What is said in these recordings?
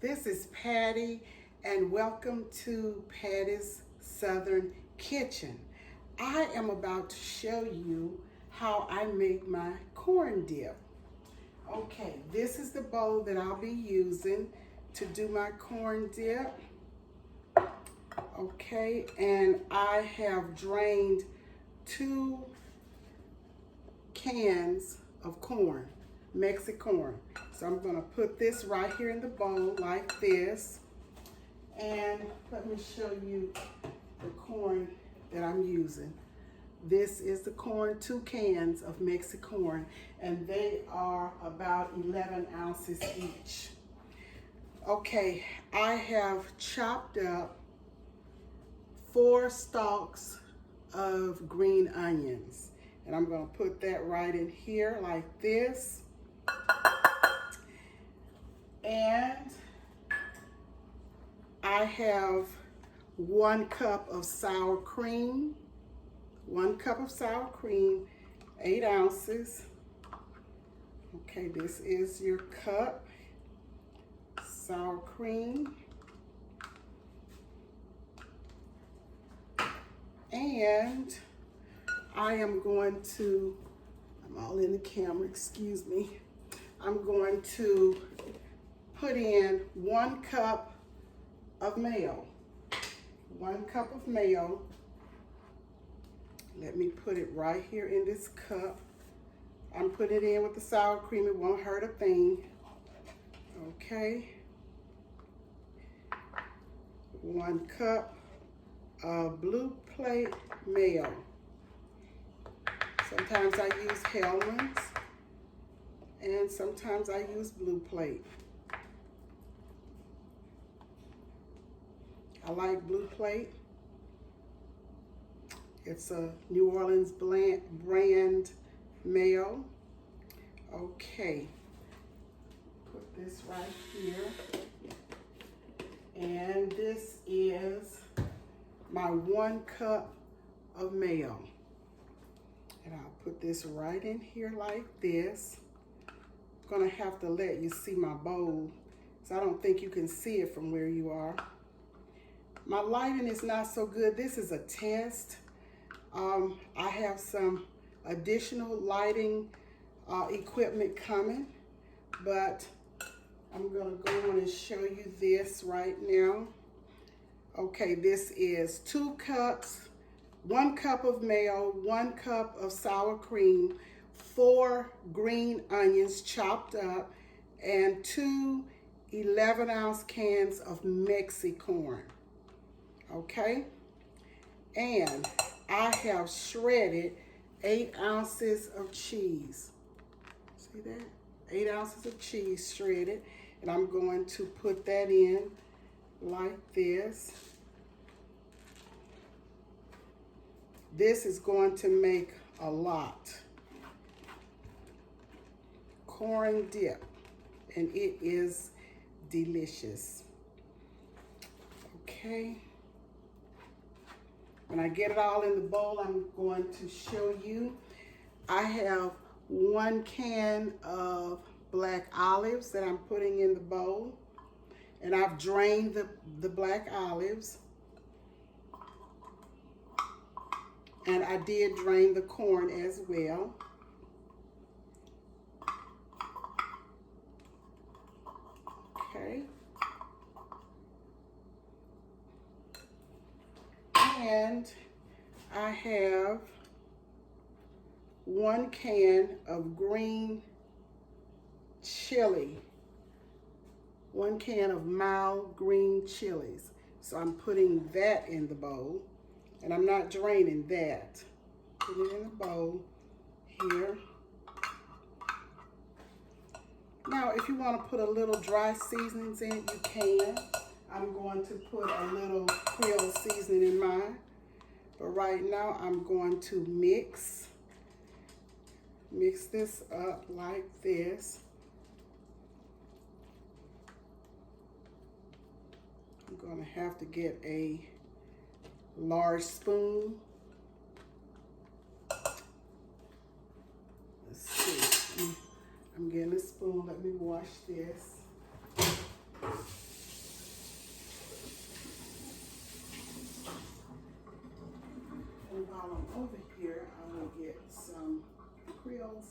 This is Patty, and welcome to Patty's Southern Kitchen. I am about to show you how I make my corn dip. Okay, this is the bowl that I'll be using to do my corn dip. Okay, and I have drained 2 cans of corn, Mexi-Corn. So I'm gonna put this right here in the bowl like this. And let me show you the corn that I'm using. This is the corn, 2 cans of Mexi-Corn, and they are about 11 ounces each. Okay, I have chopped up 4 stalks of green onions, and I'm gonna put that right in here like this. And I have 1 cup of sour cream, 1 cup of sour cream, 8 ounces. Okay, this is your cup, sour cream. And I am going to, I'm all in the camera, excuse me. I'm going to put in 1 cup of mayo. 1 cup of mayo. Let me put it right here in this cup. I'm putting it in with the sour cream. It won't hurt a thing. Okay. 1 cup of blue plate mayo. Sometimes I use Hellman's, and sometimes I use blue plate. I like blue plate. It's a New Orleans brand mayo. Okay, put this right here. And this is my 1 cup of mayo. And I'll put this right in here like this. I'm gonna have to let you see my bowl, because I don't think you can see it from where you are. My lighting is not so good. This is a test. I have some additional lighting equipment coming, but I'm gonna go on and show you this right now. Okay, this is 2 cups, 1 cup of mayo, 1 cup of sour cream, 4 green onions chopped up, and 2 11-ounce cans of Mexi-Corn. Okay, and I have shredded 8 ounces of cheese. See that? 8 ounces of cheese shredded, and I'm going to put that in like this. This is going to make a lot. Corn dip, and it is delicious. Okay. When I get it all in the bowl, I'm going to show you. I have 1 can of black olives that I'm putting in the bowl. And I've drained the black olives. And I did drain the corn as well. Okay. And I have 1 can of green chili. 1 can of mild green chilies. So I'm putting that in the bowl. And I'm not draining that. Put it in the bowl here. Now, if you want to put a little dry seasonings in it, you can. I'm going to put a little Creole seasoning in mine. But right now, I'm going to mix this up like this. I'm going to have to get a large spoon. Let's see. I'm getting a spoon. Let me wash this.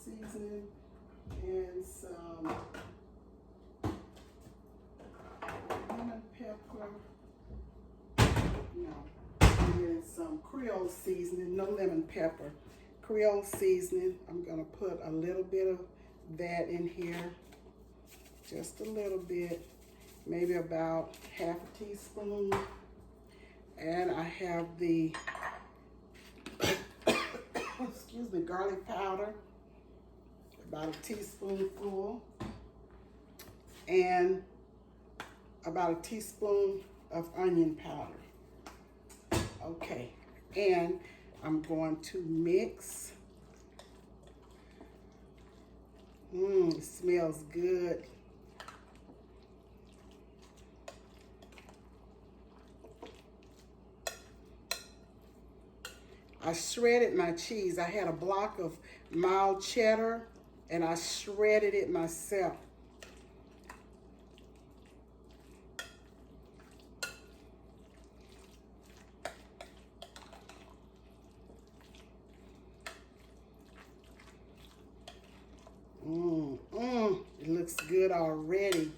seasoning and some lemon pepper. No, and some Creole seasoning, no lemon pepper. Creole seasoning. I'm gonna put a little bit of that in here, just a little bit, maybe about half a teaspoon. And I have the excuse me, garlic powder, about a teaspoonful, and about a teaspoon of onion powder. Okay, and I'm going to mix. It smells good. I shredded my cheese. I had a block of mild cheddar and I shredded it myself. It looks good already.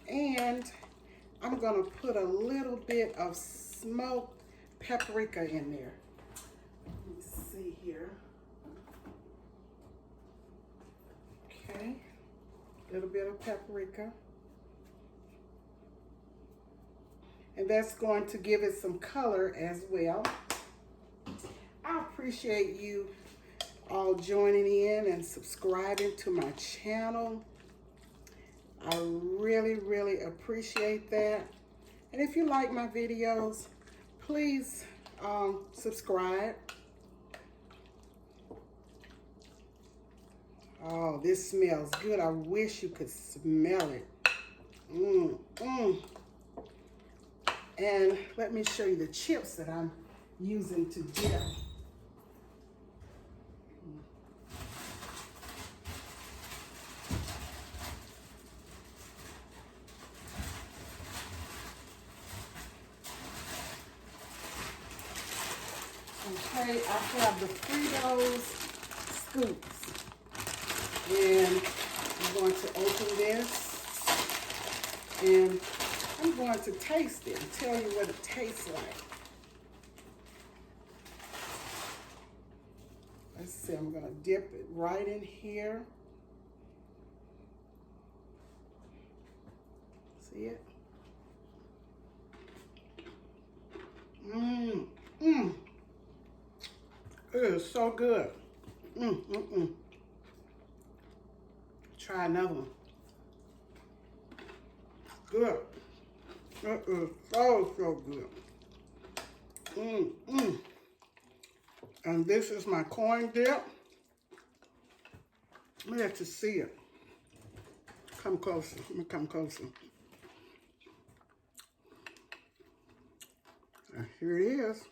And I'm gonna put a little bit of smoked paprika in there. Let me see here. Okay, a little bit of paprika. And that's going to give it some color as well. I appreciate you all joining in and subscribing to my channel. I really, really appreciate that. And if you like my videos, please subscribe. Oh, this smells good. I wish you could smell it. And let me show you the chips that I'm using to dip. Okay, I have the Fritos scoops, and I'm going to open this, and I'm going to taste it and tell you what it tastes like. Let's see, I'm going to dip it right in here. See it? It is so good. Try another one. Good. It is so good. And this is my corn dip. Let me let you see it. Come closer. Let me come closer. And here it is.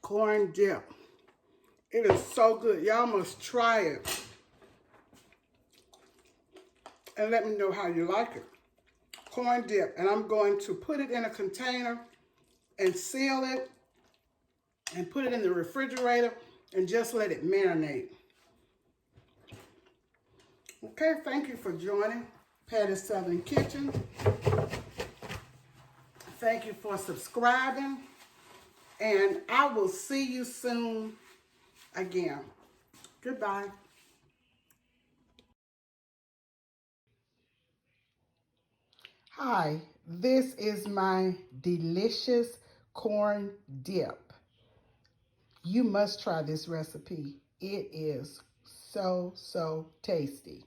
Corn dip. It is so good. Y'all must try it. And let me know how you like it. Corn dip. And I'm going to put it in a container and seal it and put it in the refrigerator and just let it marinate. Okay, thank you for joining Patty's Southern Kitchen. Thank you for subscribing. And I will see you soon again. Goodbye. Hi, this is my delicious corn dip. You must try this recipe. It is so tasty.